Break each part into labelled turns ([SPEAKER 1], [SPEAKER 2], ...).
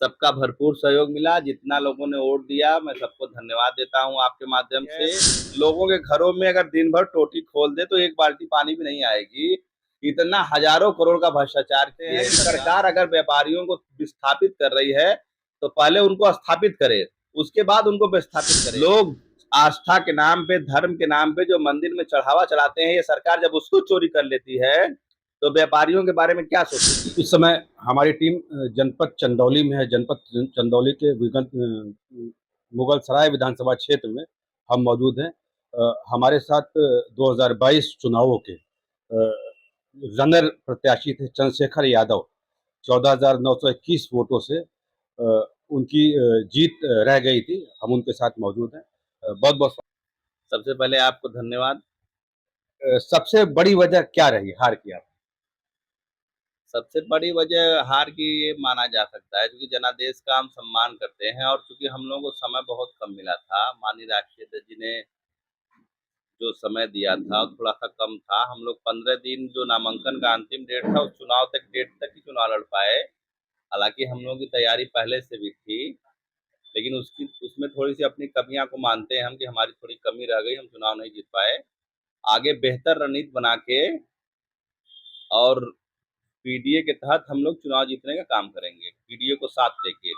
[SPEAKER 1] सबका भरपूर सहयोग मिला। जितना लोगों ने वोट दिया, मैं सबको धन्यवाद देता हूं आपके माध्यम से। लोगों के घरों में अगर दिन भर टोटी खोल दे तो एक बाल्टी पानी भी नहीं आएगी। इतना हजारों करोड़ का भ्रष्टाचार किए हैं। सरकार अगर व्यापारियों को विस्थापित कर रही है तो पहले उनको स्थापित करे, उसके बाद उनको विस्थापित करे। लोग आस्था के नाम पे, धर्म के नाम पे जो मंदिर में चढ़ावा चढ़ाते हैं, ये सरकार जब उसको चोरी कर लेती है तो व्यापारियों के बारे में क्या सोचेगी।
[SPEAKER 2] इस समय हमारी टीम जनपद चंदौली में है। जनपद चंदौली के मुगल सराय विधानसभा क्षेत्र में हम मौजूद हैं। हमारे साथ 2022 चुनावों के रनर प्रत्याशी थे चंद्रशेखर यादव। 14,921 वोटों से उनकी जीत रह गई थी। हम उनके साथ मौजूद हैं। बहुत बहुत
[SPEAKER 1] सबसे पहले आपको धन्यवाद।
[SPEAKER 2] सबसे बड़ी वजह क्या रही हार की? आप
[SPEAKER 1] सबसे बड़ी वजह हार की ये माना जा सकता है क्योंकि जनादेश का हम सम्मान करते हैं और चूंकि हम लोगों को समय बहुत कम मिला था। माननीय राष्ट्रीय अध्यक्ष जी ने जो समय दिया था वो थोड़ा सा कम था। हम लोग 15 दिन जो नामांकन का अंतिम डेट था, उस चुनाव तक डेट तक ही चुनाव लड़ पाए। हालांकि हम लोगों की तैयारी पहले से भी थी, लेकिन उसमें थोड़ी सी अपनी कमियां को मानते हैं हम कि हमारी थोड़ी कमी रह गई, हम चुनाव नहीं जीत पाए। आगे बेहतर रणनीति बना के और पीडीए के तहत हम लोग चुनाव जीतने का काम करेंगे, पीडीए को साथ लेके।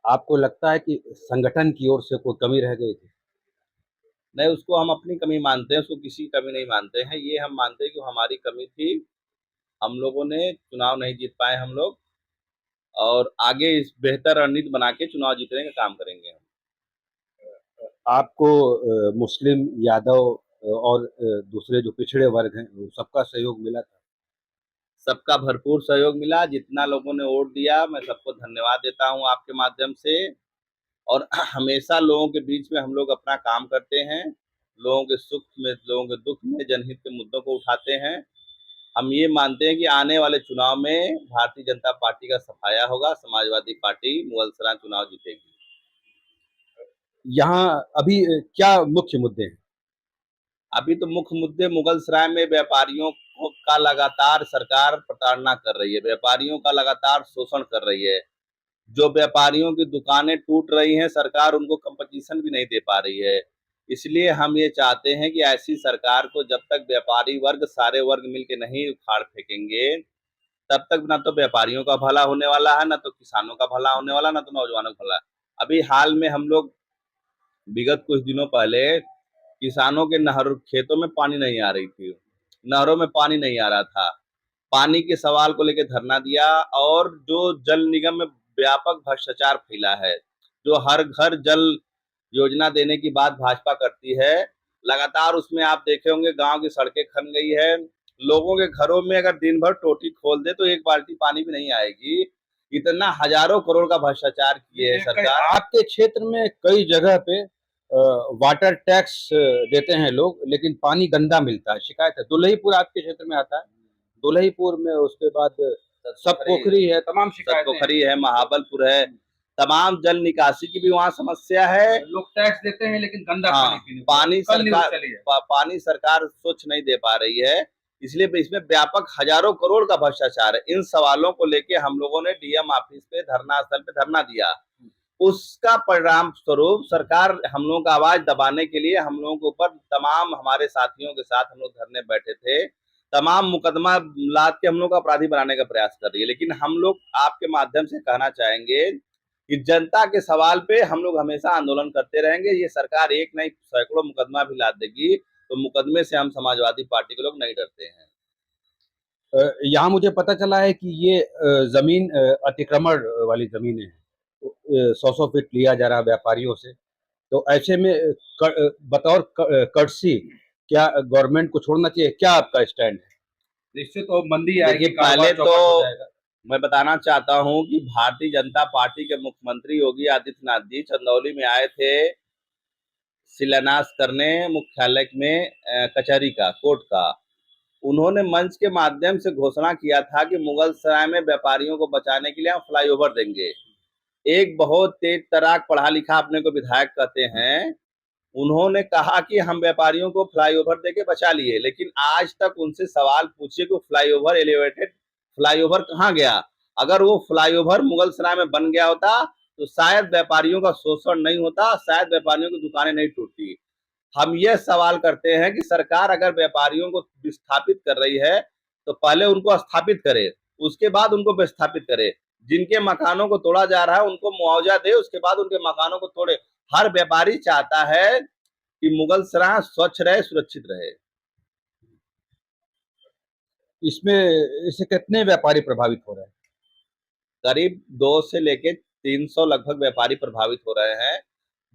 [SPEAKER 2] आपको लगता है कि संगठन की ओर से कोई कमी रह गई थी?
[SPEAKER 1] नहीं, उसको हम अपनी कमी मानते हैं, उसको किसी की कमी नहीं मानते हैं। ये हम मानते हैं कि हमारी कमी थी, हम लोगों ने चुनाव नहीं जीत पाए हम लोग, और आगे इस बेहतर रणनीति बना के चुनाव जीतने का काम करेंगे हम।
[SPEAKER 2] आपको मुस्लिम, यादव और दूसरे जो पिछड़े वर्ग हैं, वो सबका सहयोग मिला था?
[SPEAKER 1] सबका भरपूर सहयोग मिला। जितना लोगों ने वोट दिया, मैं सबको धन्यवाद देता हूं आपके माध्यम से। और हमेशा लोगों के बीच में हम लोग अपना काम करते हैं, लोगों के सुख में, लोगों के दुख में जनहित के मुद्दों को उठाते हैं। हम ये मानते हैं कि आने वाले चुनाव में भारतीय जनता पार्टी का सफाया होगा, समाजवादी पार्टी मुगलसराय चुनाव जीतेगी।
[SPEAKER 2] यहाँ अभी क्या मुख्य मुद्दे हैं?
[SPEAKER 1] अभी तो मुख्य मुद्दे मुगलसराय में व्यापारियों का लगातार सरकार प्रताड़ना कर रही है, व्यापारियों का लगातार शोषण कर रही है। जो व्यापारियों की दुकानें टूट रही हैं, सरकार उनको कंपटीशन भी नहीं दे पा रही है। इसलिए हम ये चाहते हैं कि ऐसी सरकार को जब तक व्यापारी वर्ग, सारे वर्ग मिलके नहीं उखाड़ फेंकेंगे, तब तक ना तो व्यापारियों का भला होने वाला है, ना तो किसानों का भला होने वाला, ना तो नौजवानों का भला। अभी हाल में हम लोग विगत कुछ दिनों पहले किसानों के नहर खेतों में पानी नहीं आ रही थी, नहरों में पानी नहीं आ रहा था, पानी के सवाल को लेकर धरना दिया। और जो जल निगम में व्यापक भ्रष्टाचार फैला है, जो हर घर जल योजना देने की बात भाजपा करती है, लगातार उसमें आप देखे होंगे गांव की सड़कें खन गई है। लोगों के घरों में अगर दिन भर टोटी खोल दे तो एक बाल्टी पानी भी नहीं आएगी। इतना हजारों करोड़ का भ्रष्टाचार किए है सरकार।
[SPEAKER 2] आपके क्षेत्र में कई जगह पे वाटर टैक्स देते हैं लोग, लेकिन पानी गंदा मिलता है, शिकायत है। दुलहीपुर आपके क्षेत्र में आता है। दुलहीपुर में, उसके बाद सब पोखरी है, तमाम शिकायतें हैं।
[SPEAKER 1] पोखरी है, महाबलपुर है, तमाम जल निकासी की भी वहाँ समस्या है।
[SPEAKER 2] लोग टैक्स देते हैं लेकिन गंदा
[SPEAKER 1] हाँ, पानी सरकार स्वच्छ नहीं दे पा रही है, इसलिए इसमें व्यापक हजारों करोड़ का भ्रष्टाचार है। इन सवालों को लेके हम लोगों ने डीएम ऑफिस पे, धरना स्थल पे धरना दिया। उसका परिणाम स्वरूप सरकार हम लोगों का आवाज दबाने के लिए हम लोगों के ऊपर, तमाम हमारे साथियों के साथ हम लोग धरने बैठे थे, तमाम मुकदमा लाद के हम लोग को अपराधी बनाने का प्रयास कर रही है। लेकिन हम लोग आपके माध्यम से कहना चाहेंगे कि जनता के सवाल पे हम लोग हमेशा आंदोलन करते रहेंगे। ये सरकार एक नहीं सैकड़ों मुकदमा भी लाद देगी, तो मुकदमे से हम समाजवादी पार्टी के लोग नहीं डरते हैं।
[SPEAKER 2] यहाँ मुझे पता चला है कि ये जमीन अतिक्रमण वाली जमीनें हैं। 100-100 फीट लिया जा रहा है व्यापारियों से। तो ऐसे में बतौर कर्टसी क्या गवर्नमेंट को छोड़ना चाहिए? क्या आपका स्टैंड है? निश्चित तो मंदी आएगी,
[SPEAKER 1] देखिए, पहले तो मैं बताना चाहता हूं कि भारतीय जनता पार्टी के मुख्यमंत्री योगी आदित्यनाथ जी चंदौली में आए थे शिलान्यास करने मुख्यालय में, कचहरी का, कोर्ट का। उन्होंने मंच के माध्यम से घोषणा किया था कि मुगलसराय में व्यापारियों को बचाने के लिए हम फ्लाईओवर देंगे। एक बहुत तेज तराक पढ़ा लिखा अपने को विधायक कहते हैं, उन्होंने कहा कि हम व्यापारियों को फ्लाईओवर देके बचा लिए, लेकिन आज तक उनसे सवाल पूछिए कि फ्लाईओवर, एलिवेटेड फ्लाईओवर कहाँ गया? अगर वो फ्लाईओवर मुगलसराय में बन गया होता तो शायद व्यापारियों का शोषण नहीं होता, शायद व्यापारियों की दुकानें नहीं टूटती। हम ये सवाल करते हैं कि सरकार अगर व्यापारियों को विस्थापित कर रही है तो पहले उनको स्थापित करे, उसके बाद उनको विस्थापित करे। जिनके मकानों को तोड़ा जा रहा है उनको मुआवजा दे, उसके बाद उनके मकानों को तोड़े। हर व्यापारी चाहता है कि मुगलसराय स्वच्छ रहे, सुरक्षित रहे।
[SPEAKER 2] इसमें इससे कितने व्यापारी प्रभावित हो रहे हैं?
[SPEAKER 1] करीब 2 से लेके 300 लगभग व्यापारी प्रभावित हो रहे हैं।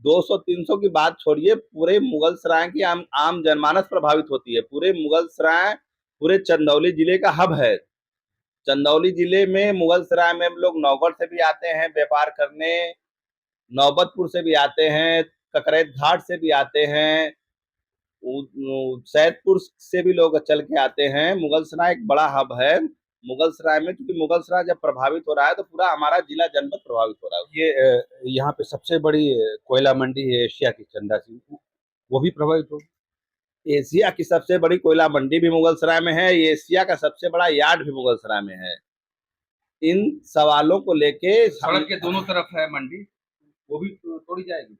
[SPEAKER 1] 200-300 की बात छोड़िए, पूरे मुगलसराय की आम आम जनमानस प्रभावित होती है। पूरे मुगलसराय पूरे चंदौली जिले का हब है। चंदौली जिले में मुगलसराय में लोग नौगढ़ से भी आते हैं व्यापार करने, नौबतपुर से भी आते हैं, ककरैत घाट से भी आते हैं, सैदपुर से भी लोग चल के आते हैं। मुगलसराय एक बड़ा हब है। मुगलसराय में, क्योंकि मुगलसराय जब प्रभावित हो रहा है तो पूरा हमारा जिला जनपद प्रभावित हो रहा है।
[SPEAKER 2] ये यहाँ पे सबसे बड़ी कोयला मंडी है एशिया की, चंदा सी, वो भी प्रभावित हो?
[SPEAKER 1] एशिया की सबसे बड़ी कोयला मंडी भी मुगलसराय में है, एशिया का सबसे बड़ा यार्ड भी मुगलसराय में है। इन सवालों को लेके
[SPEAKER 2] सड़क के दोनों तरफ है मंडी, वो भी तोड़ी जाएगी?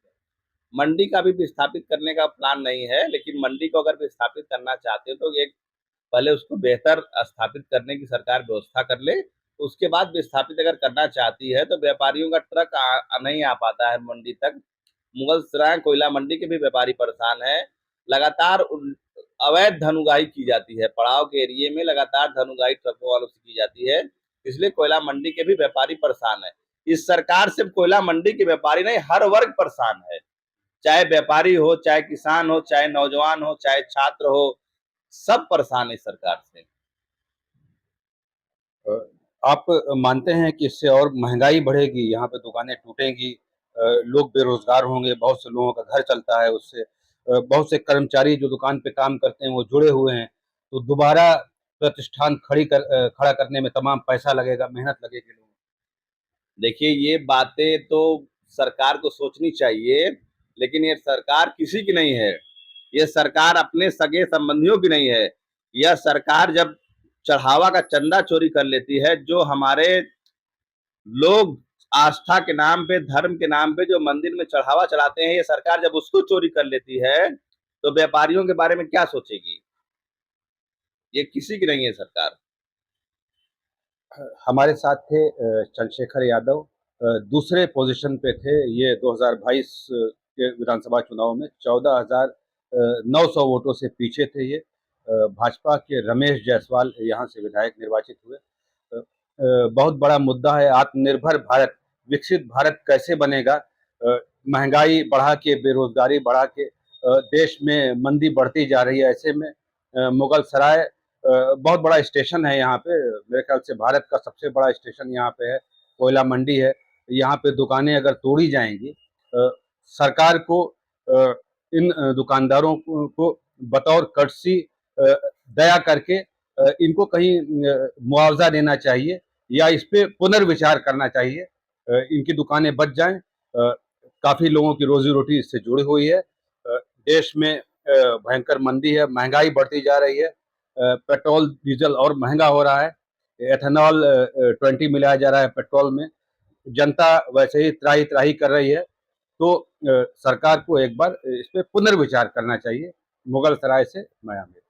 [SPEAKER 1] मंडी का भी विस्थापित करने का प्लान नहीं है, लेकिन मंडी को अगर विस्थापित करना चाहते हो तो एक पहले उसको बेहतर स्थापित करने की सरकार व्यवस्था कर ले, उसके बाद विस्थापित अगर करना चाहती है तो व्यापारियों का ट्रक नहीं आ पाता है मंडी तक। मुगलसराय कोयला मंडी के भी व्यापारी परेशान है। लगातार अवैध धनुगाही की जाती है, पड़ाव के एरिए में लगातार धनुगाही ट्रकों वालों से की जाती है, इसलिए कोयला मंडी के भी व्यापारी परेशान है। इस सरकार सिर्फ कोयला मंडी के व्यापारी नहीं, हर वर्ग परेशान है, चाहे व्यापारी हो, चाहे किसान हो, चाहे नौजवान हो, चाहे छात्र हो, सब परेशान है सरकार से।
[SPEAKER 2] आप मानते हैं कि इससे और महंगाई बढ़ेगी, यहाँ पे दुकानें टूटेंगी, लोग बेरोजगार होंगे, बहुत से लोगों का घर चलता है उससे, बहुत से कर्मचारी जो दुकान पे काम करते हैं वो जुड़े हुए हैं, तो दोबारा प्रतिष्ठान खड़ा करने में तमाम पैसा लगेगा, मेहनत लगेगी लोगों को।
[SPEAKER 1] देखिए, ये बातें तो सरकार को सोचनी चाहिए, लेकिन ये सरकार किसी की नहीं है, ये सरकार अपने सगे संबंधियों की नहीं है। यह सरकार जब चढ़ावा का चंदा चोरी कर लेती है, जो हमारे लोग आस्था के नाम पे, धर्म के नाम पे जो मंदिर में चढ़ावा चढ़ाते हैं, ये सरकार जब उसको चोरी कर लेती है तो व्यापारियों के बारे में क्या सोचेगी? ये किसी की नहीं है सरकार।
[SPEAKER 2] हमारे साथ थे चंद्रशेखर यादव, दूसरे पोजीशन पे थे ये 2022 के विधानसभा चुनाव में, 14,900 वोटों से पीछे थे ये। भाजपा के रमेश जायसवाल यहाँ से विधायक निर्वाचित हुए। बहुत बड़ा मुद्दा है आत्मनिर्भर भारत, विकसित भारत कैसे बनेगा? महंगाई बढ़ा के, बेरोजगारी बढ़ा के देश में मंदी बढ़ती जा रही है। ऐसे में मुगलसराय बहुत बड़ा स्टेशन है यहाँ पे, मेरे ख्याल से भारत का सबसे बड़ा स्टेशन यहाँ पे है, कोयला मंडी है। यहाँ पे दुकानें अगर तोड़ी जाएंगी, सरकार को इन दुकानदारों को बतौर कर्टसी दया करके इनको कहीं मुआवजा देना चाहिए या इस पे पुनर्विचार करना चाहिए। इनकी दुकानें बच जाएं। काफी लोगों की रोजी रोटी इससे जुड़ी हुई है। देश में भयंकर मंदी है, महंगाई बढ़ती जा रही है, पेट्रोल डीजल और महंगा हो रहा है, एथेनॉल 20 मिलाया जा रहा है पेट्रोल में, जनता वैसे ही त्राही त्राही कर रही है। तो सरकार को एक बार इस पे पुनर्विचार करना चाहिए। मुगलसराय से मैं आमिर।